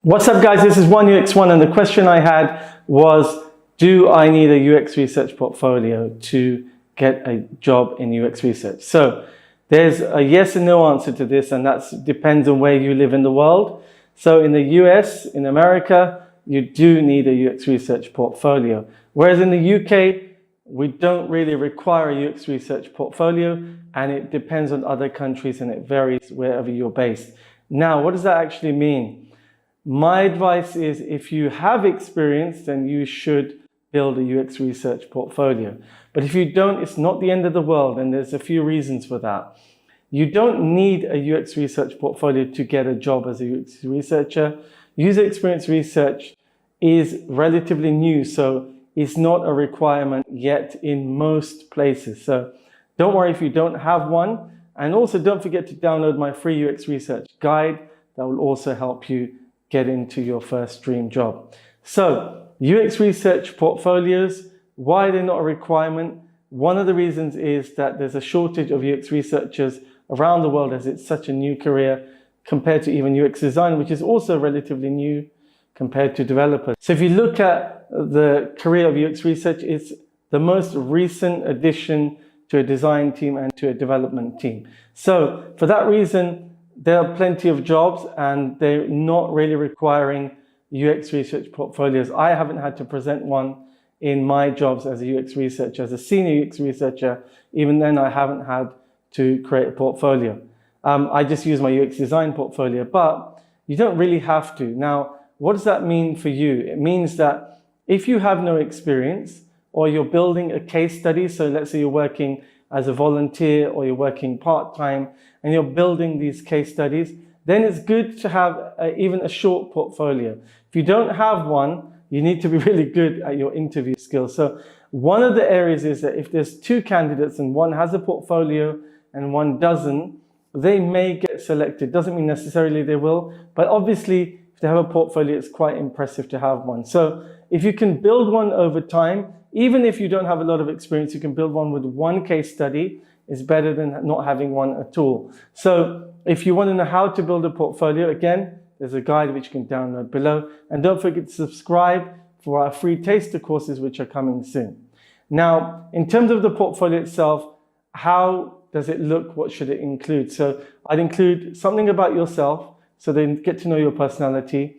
What's up guys, this is 1UX1 and the question I had was, do I need a UX research portfolio to get a job in UX research? So there's a yes and no answer to this, and that depends on where you live in the world. So in the US, in America, you do need a UX research portfolio. Whereas in the UK, we don't really require a UX research portfolio, and it depends on other countries and it varies wherever you're based. Now, what does that actually mean? My advice is, if you have experience, then you should build a UX research portfolio. But if you don't, it's not the end of the world, and there's a few reasons for that. You don't need a UX research portfolio to get a job as a UX researcher. User experience research is relatively new, so it's not a requirement yet in most places. So don't worry if you don't have one. And also don't forget to download my free UX research guide. That will also help you get into your first dream job. So UX research portfolios, why they're not a requirement? One of the reasons is that there's a shortage of UX researchers around the world, as it's such a new career compared to even UX design, which is also relatively new compared to developers. So if you look at the career of UX research, it's the most recent addition to a design team and to a development team. So for that reason, there are plenty of jobs and they're not really requiring UX research portfolios. I haven't had to present one in my jobs as a UX researcher, as a senior UX researcher. Even then, I haven't had to create a portfolio. I just use my UX design portfolio, but you don't really have to. Now, what does that mean for you? It means that if you have no experience, or you're building a case study, so let's say you're working as a volunteer or you're working part-time and you're building these case studies, then it's good to have even a short portfolio. If you don't have one, you need to be really good at your interview skills. So one of the areas is that if there's two candidates and one has a portfolio and one doesn't, they may get selected. Doesn't mean necessarily they will, but obviously if they have a portfolio, it's quite impressive to have one. So if you can build one over time, even if you don't have a lot of experience, you can build one with one case study. It's better than not having one at all. So if you want to know how to build a portfolio, again, there's a guide which you can download below. And don't forget to subscribe for our free taster courses, which are coming soon. Now, in terms of the portfolio itself, how does it look? What should it include? So I'd include something about yourself, so they get to know your personality.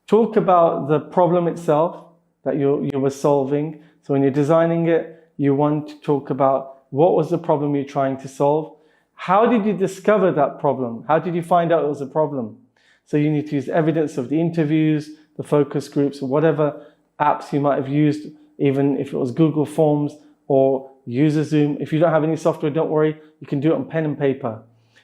Talk about the problem itself that you were solving. So when you're designing it, you want to talk about what was the problem you're trying to solve. How did you discover that problem? How did you find out it was a problem? So you need to use evidence of the interviews, the focus groups, or whatever apps you might have used, even if it was Google Forms or UserZoom. If you don't have any software, don't worry. You can do it on pen and paper.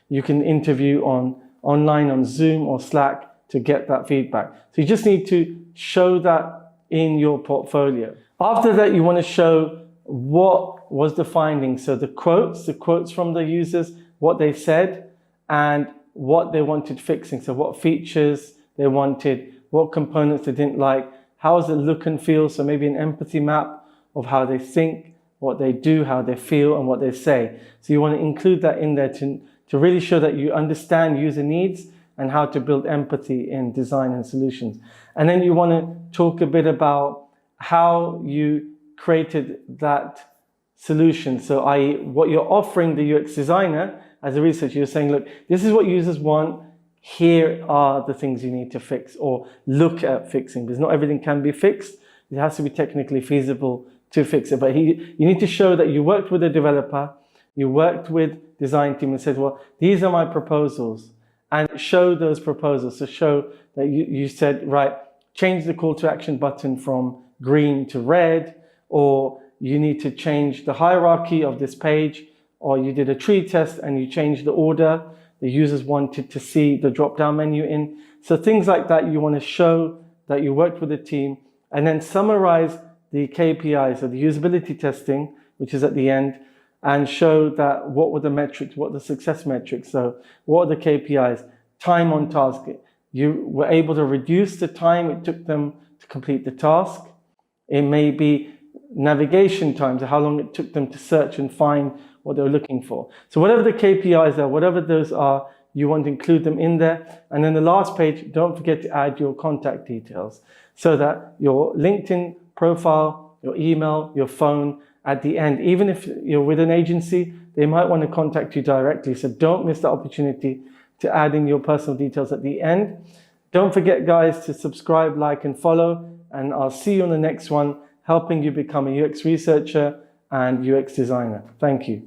You can interview online on Zoom or Slack to get that feedback. So you just need to show that in your portfolio. After that, you want to show what was the findings. So the quotes from the users, what they said, and what they wanted fixing. So what features they wanted, what components they didn't like, how does it look and feel? So maybe an empathy map of how they think, what they do, how they feel, and what they say. So you want to include that in there to really show that you understand user needs and how to build empathy in design and solutions. And then you want to talk a bit about how you created that solution. So i.e. what you're offering the UX designer as a researcher, you're saying, look, this is what users want. Here are the things you need to fix or look at fixing, because not everything can be fixed. It has to be technically feasible to fix it. But you need to show that you worked with a developer, you worked with design team and said, well, these are my proposals, and show those proposals. So show that you said, right, change the call to action button from green to red, or you need to change the hierarchy of this page, or you did a tree test and you changed the order the users wanted to see the drop-down menu in. So things like that, you want to show that you worked with a team, and then summarize the KPIs, so the usability testing, which is at the end, and show that what were the metrics, what are the success metrics. So what are the KPIs? Time on task. You were able to reduce the time it took them to complete the task. It may be navigation times, how long it took them to search and find what they were looking for. So whatever the KPIs are, whatever those are, you want to include them in there. And then the last page, don't forget to add your contact details so that your LinkedIn profile, your email, your phone at the end, even if you're with an agency, they might want to contact you directly. So don't miss the opportunity to add in your personal details at the end. Don't forget, guys, to subscribe, like, and follow. And I'll see you on the next one, helping you become a UX researcher and UX designer. Thank you.